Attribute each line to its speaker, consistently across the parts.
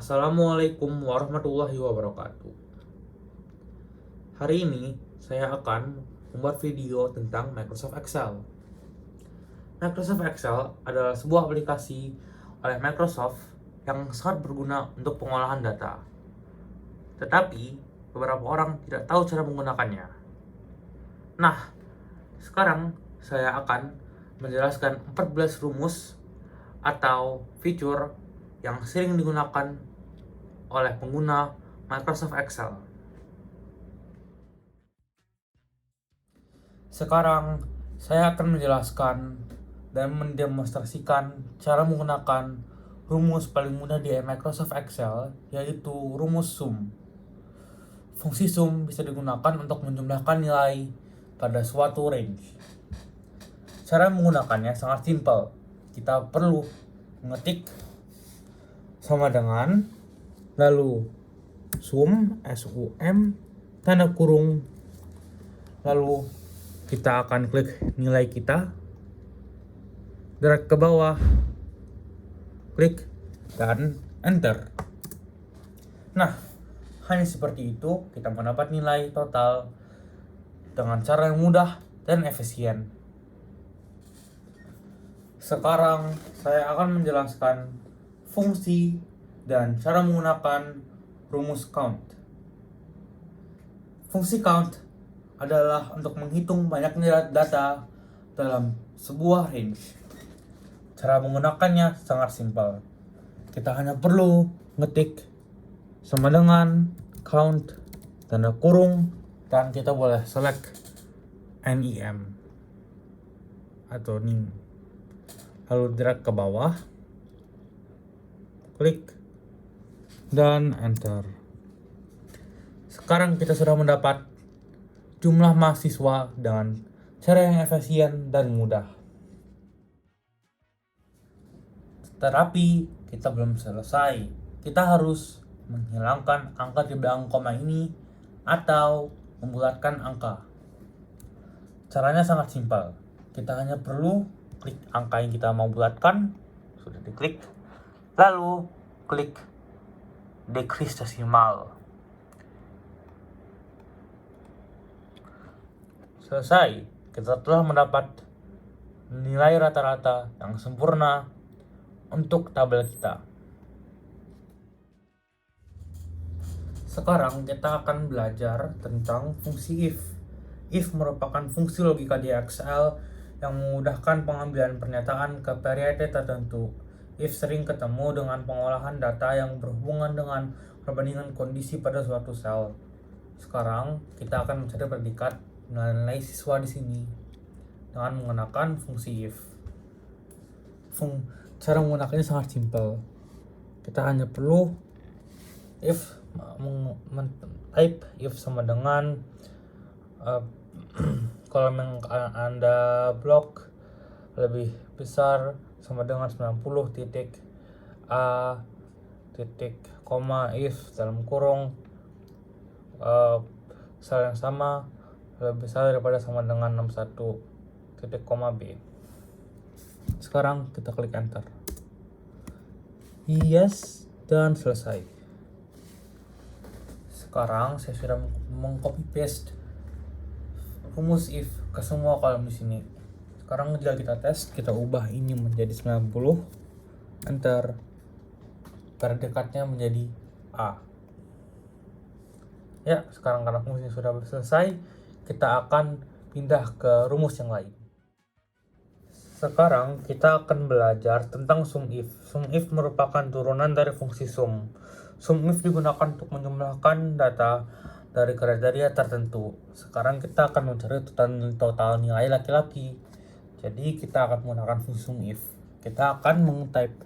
Speaker 1: Assalamualaikum warahmatullahi wabarakatuh. Hari ini saya akan membuat video tentang Microsoft Excel. Microsoft Excel adalah sebuah aplikasi oleh Microsoft yang sangat berguna untuk pengolahan data. Tetapi, beberapa orang tidak tahu cara menggunakannya. Nah, sekarang saya akan menjelaskan 14 rumus atau fitur yang sering digunakan oleh pengguna Microsoft Excel. Sekarang saya akan menjelaskan dan mendemonstrasikan cara menggunakan rumus paling mudah di Microsoft Excel, yaitu rumus sum. Fungsi sum bisa digunakan untuk menjumlahkan nilai pada suatu range. Cara menggunakannya sangat simpel. Kita perlu mengetik sama dengan, lalu sum, sum, tanda kurung, lalu kita akan klik nilai kita, drag ke bawah, klik, dan enter. Nah, hanya seperti itu kita mendapat nilai total dengan cara yang mudah dan efisien. Sekarang saya akan menjelaskan fungsi dan cara menggunakan rumus count. Fungsi count adalah untuk menghitung banyaknya data dalam sebuah range. Cara menggunakannya sangat simpel. Kita hanya perlu ngetik sama dengan count, tanda kurung, dan kita boleh select NEM atau NIM. Lalu drag ke bawah, klik, dan enter. Sekarang kita sudah mendapat jumlah mahasiswa dengan cara yang efisien dan mudah. Tetapi kita belum selesai. Kita harus menghilangkan angka di belakang koma ini atau membulatkan angka. Caranya sangat simpel. Kita hanya perlu klik angka yang kita mau bulatkan, sudah diklik, lalu klik decrease decimal. Selesai, kita telah mendapat nilai rata-rata yang sempurna untuk tabel kita. Sekarang kita akan belajar tentang fungsi if. If merupakan fungsi logika di Excel yang memudahkan pengambilan pernyataan ke periode tertentu. If sering ketemu dengan pengolahan data yang berhubungan dengan perbandingan kondisi pada suatu sel. Sekarang kita akan mencari predikat nilai siswa di sini dengan menggunakan fungsi if. Cara menggunakannya sangat simpel. Kita hanya perlu type if sama dengan kolom yang Anda blok lebih besar sama dengan 90 titik a titik koma if dalam kurung sel yang sama lebih besar daripada sama dengan 61 titik koma b. Sekarang kita klik enter. Yes, dan selesai. Sekarang saya sudah mengcopy paste rumus if ke semua kolom di sini. Sekarang jika kita tes, kita ubah ini menjadi 90, enter, predikatnya menjadi A. Ya, sekarang karena fungsi sudah selesai, kita akan pindah ke rumus yang lain. Sekarang kita akan belajar tentang sum if. Sum if merupakan turunan dari fungsi sum. Sum if digunakan untuk menjumlahkan data dari kriteria tertentu. Sekarang kita akan mencari total nilai laki-laki. Jadi kita akan menggunakan fungsi sum if. Kita akan meng-type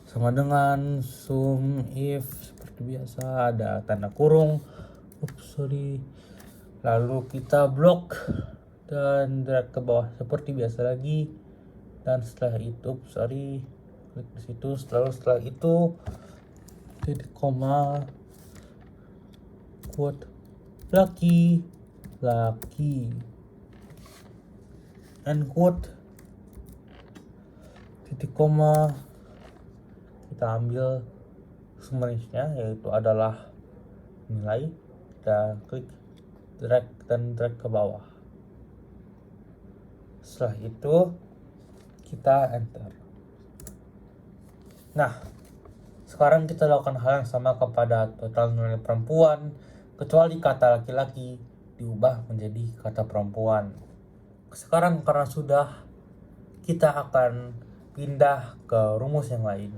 Speaker 1: sama dengan sum if seperti biasa, ada tanda kurung. Lalu kita blok dan drag ke bawah seperti biasa lagi. Dan setelah itu, klik di situ. Setelah itu titik koma, quote, laki, end quote, titik koma, kita ambil sumbernya, yaitu adalah nilai, dan klik drag ke bawah. Setelah itu kita enter. Nah, sekarang kita lakukan hal yang sama kepada total nilai perempuan, kecuali kata laki-laki diubah menjadi kata perempuan. Sekarang karena sudah, kita akan pindah ke rumus yang lain.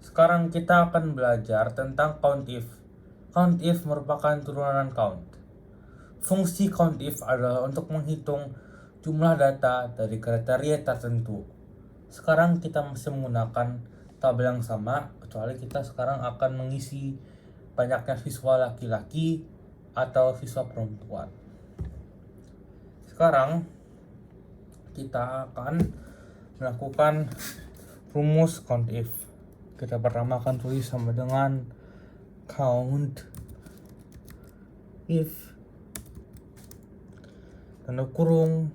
Speaker 1: Sekarang kita akan belajar tentang COUNTIF. COUNTIF merupakan turunan count. Fungsi COUNTIF adalah untuk menghitung jumlah data dari kriteria tertentu. Sekarang kita masih menggunakan tabel yang sama, kecuali kita sekarang akan mengisi banyaknya siswa laki-laki atau siswa perempuan. Sekarang kita akan melakukan rumus COUNTIF. Kita pertama akan tulis sama dengan count if tanda kurung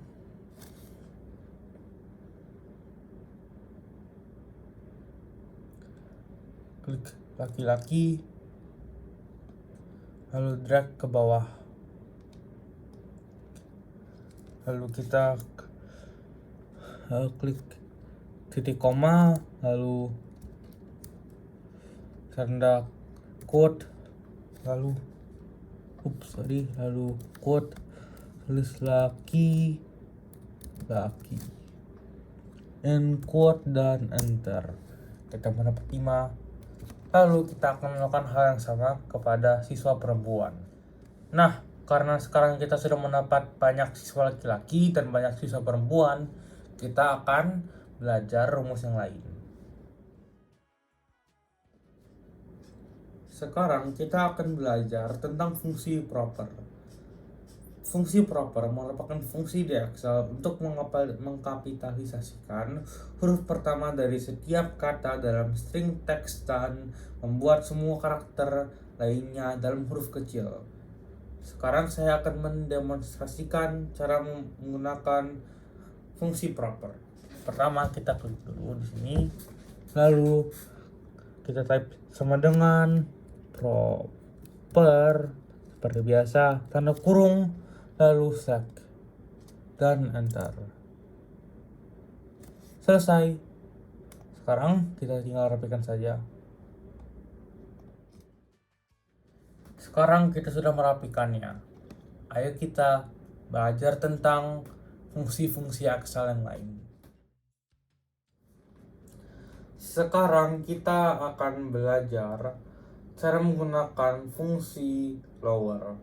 Speaker 1: klik laki-laki, lalu drag ke bawah, lalu kita klik titik koma, lalu tanda quote, lalu quote, tulis laki, end quote, dan enter. Kita mendapat 5. Lalu kita akan melakukan hal yang sama kepada siswa perempuan. Nah, karena sekarang kita sudah mendapat banyak siswa laki-laki dan banyak siswa perempuan, kita akan belajar rumus yang lain. Sekarang kita akan belajar tentang fungsi proper. Fungsi proper merupakan fungsi di Excel untuk mengkapitalisasikan huruf pertama dari setiap kata dalam string teks dan membuat semua karakter lainnya dalam huruf kecil. Sekarang saya akan mendemonstrasikan cara menggunakan fungsi proper. Pertama kita klik dulu di sini, lalu kita type sama dengan proper seperti biasa, tanda kurung, lalu sek, dan enter. Selesai. Sekarang kita tinggal rapikan saja. Sekarang kita sudah merapikannya. Ayo kita belajar tentang fungsi-fungsi Excel yang lain. Sekarang kita akan belajar cara menggunakan fungsi lower.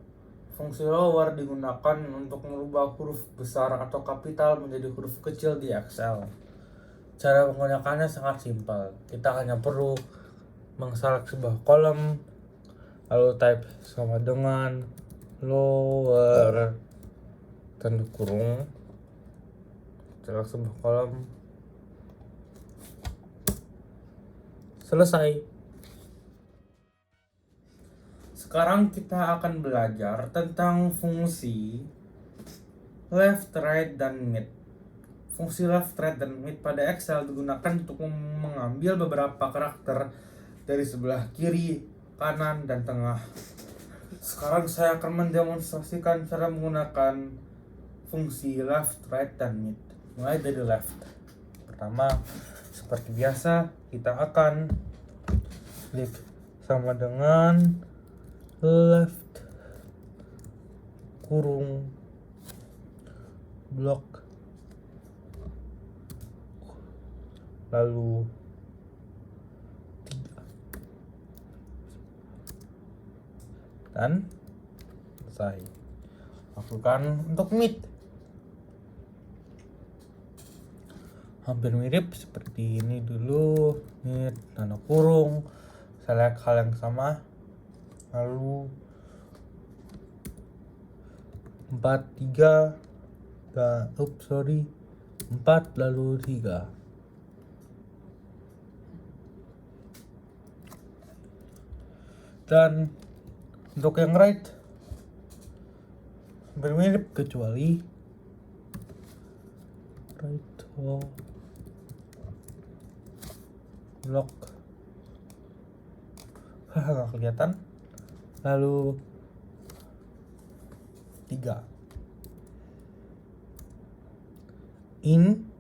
Speaker 1: Fungsi lower digunakan untuk merubah huruf besar atau kapital menjadi huruf kecil di Excel. Cara menggunakannya sangat simpel. Kita hanya perlu mengselect sebuah kolom, lalu type sama dengan lower tanda kurung, select sebuah kolom, selesai. Sekarang kita akan belajar tentang fungsi left, right, dan mid. Fungsi left, right, dan mid pada Excel digunakan untuk mengambil beberapa karakter dari sebelah kiri, kanan, dan tengah. Sekarang saya akan mendemonstrasikan cara menggunakan fungsi left, right, dan mid. Mulai dari left. Pertama, seperti biasa, kita akan klik sama dengan left kurung blok, lalu 3, dan selesai. Lakukan untuk mid. Hampir mirip seperti ini dulu, mid tanda kurung, select hal yang sama, lalu 4, 3, dan 4 lalu 3. Dan untuk yang right hampir mirip kecuali right blok nggak kelihatan. Lalu 3 in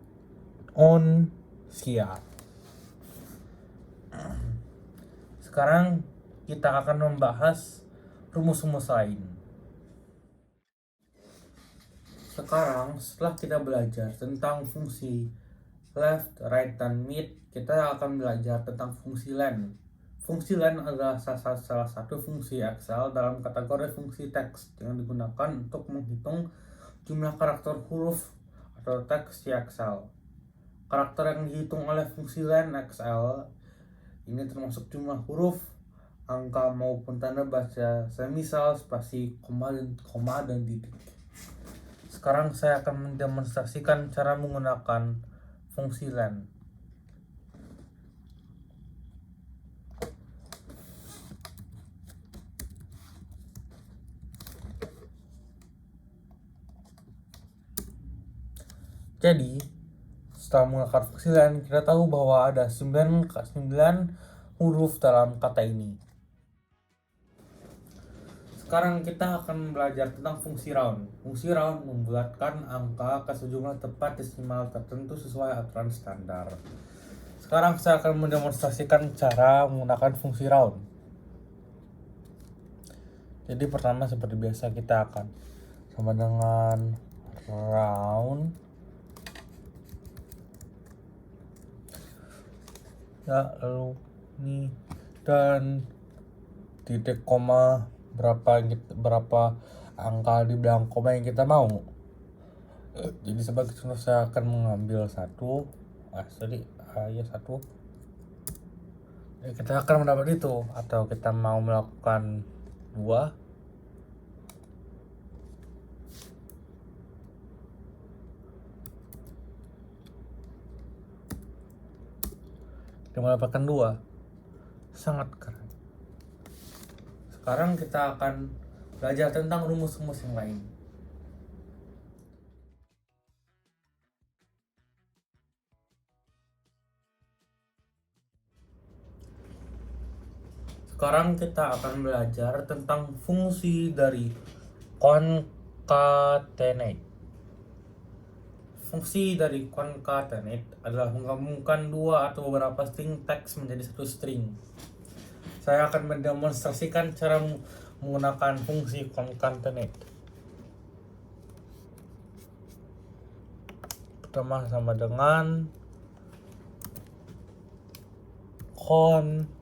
Speaker 1: on siap. Sekarang kita akan membahas rumus-rumus lain. Sekarang setelah kita belajar tentang fungsi left, right, dan mid, kita akan belajar tentang fungsi len. Fungsi len adalah salah satu fungsi Excel dalam kategori fungsi teks yang digunakan untuk menghitung jumlah karakter huruf atau teks di Excel. Karakter yang dihitung oleh fungsi len Excel ini termasuk jumlah huruf, angka maupun tanda baca, semisal, spasi, koma dan titik. Sekarang saya akan mendemonstrasikan cara menggunakan fungsi len. Jadi, setelah menggunakan fungsi len, kita tahu bahwa ada 9 huruf dalam kata ini. Sekarang kita akan belajar tentang fungsi round. Fungsi round membulatkan angka ke sejumlah tempat desimal tertentu sesuai aturan standar. Sekarang saya akan mendemonstrasikan cara menggunakan fungsi round. Jadi pertama seperti biasa kita akan sama dengan round ya, lalu ini dan titik koma berapa angka di belakang koma yang kita mau. Jadi sebagai contoh saya akan mengambil satu. Kita akan mendapat itu, atau kita mau melakukan 2. Kita mendapatkan 2. Sangat keren. Sekarang kita akan belajar tentang rumus-rumus yang lain. Sekarang kita akan belajar tentang fungsi dari concatenate. Fungsi dari concatenate adalah menggabungkan 2 atau beberapa string teks menjadi satu string. Saya akan mendemonstrasikan cara menggunakan fungsi concatenate. Pertama sama dengan concatenate.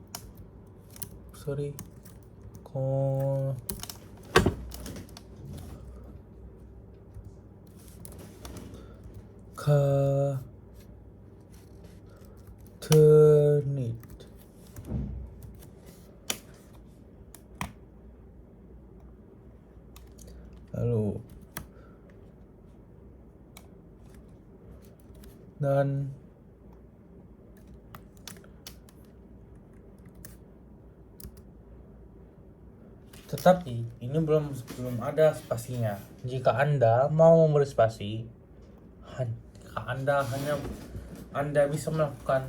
Speaker 1: Lalu dan tetapi ini belum ada spasinya. Jika Anda mau memberi spasi, Anda bisa melakukan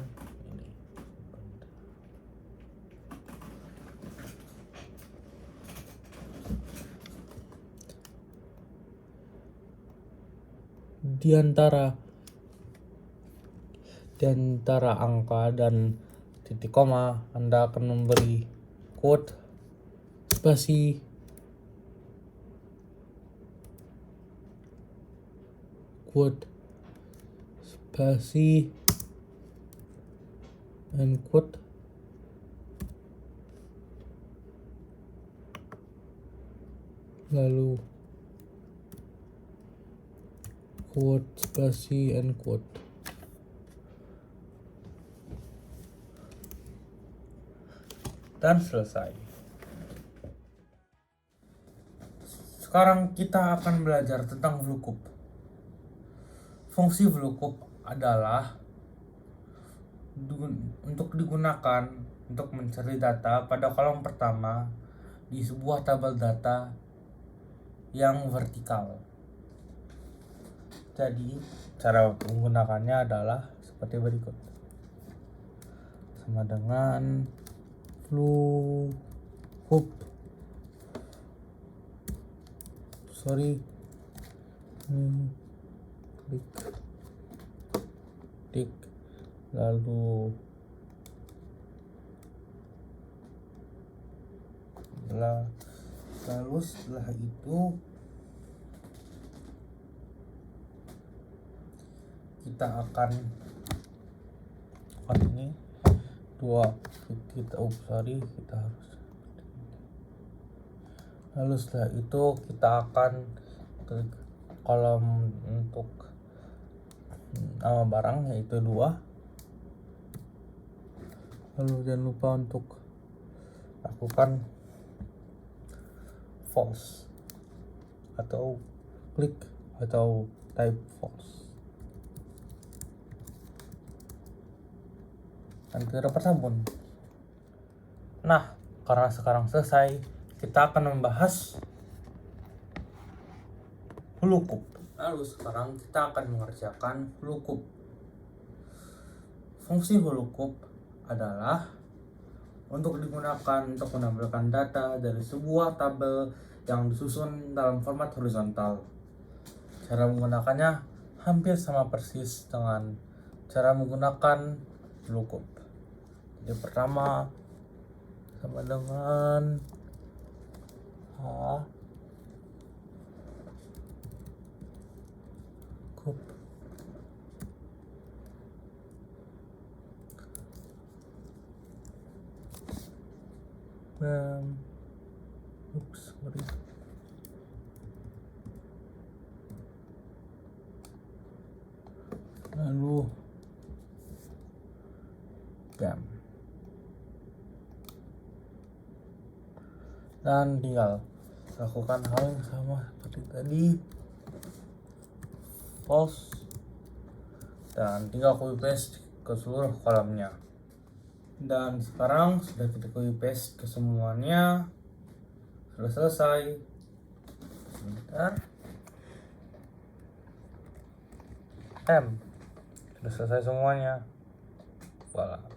Speaker 1: ini. Di antara angka dan titik koma, Anda akan memberi quote, spasi, quote, spasi, and quote. Lalu quote, spasi, and quote. Dan selesai. Sekarang kita akan belajar tentang VLOOKUP. Fungsi VLOOKUP adalah untuk digunakan untuk mencari data pada kolom pertama di sebuah tabel data yang vertikal. Jadi cara menggunakannya adalah seperti berikut. sama dengan flu hoop. Sorry, ini klik lalu setelah itu kita akan ini kita harus, lalu setelah itu kita akan klik kolom untuk nama barang yaitu 2, lalu jangan lupa untuk lakukan false atau klik atau type false dan tidak dapat sabun. Nah, karena sekarang selesai, kita akan membahas hulukup. Lalu sekarang kita akan mengerjakan hulukup. Fungsi hulukup adalah untuk digunakan untuk menampilkan data dari sebuah tabel yang disusun dalam format horizontal. Cara menggunakannya hampir sama persis dengan cara menggunakan lookup. Jadi pertama sama dengan cup lalu jam dan tinggal lakukan hal yang sama seperti tadi, false, dan tinggal copy paste ke seluruh kolomnya. Dan sekarang sudah kita copy paste ke semuanya, sudah selesai. Sebentar, sudah selesai semuanya. Voilà.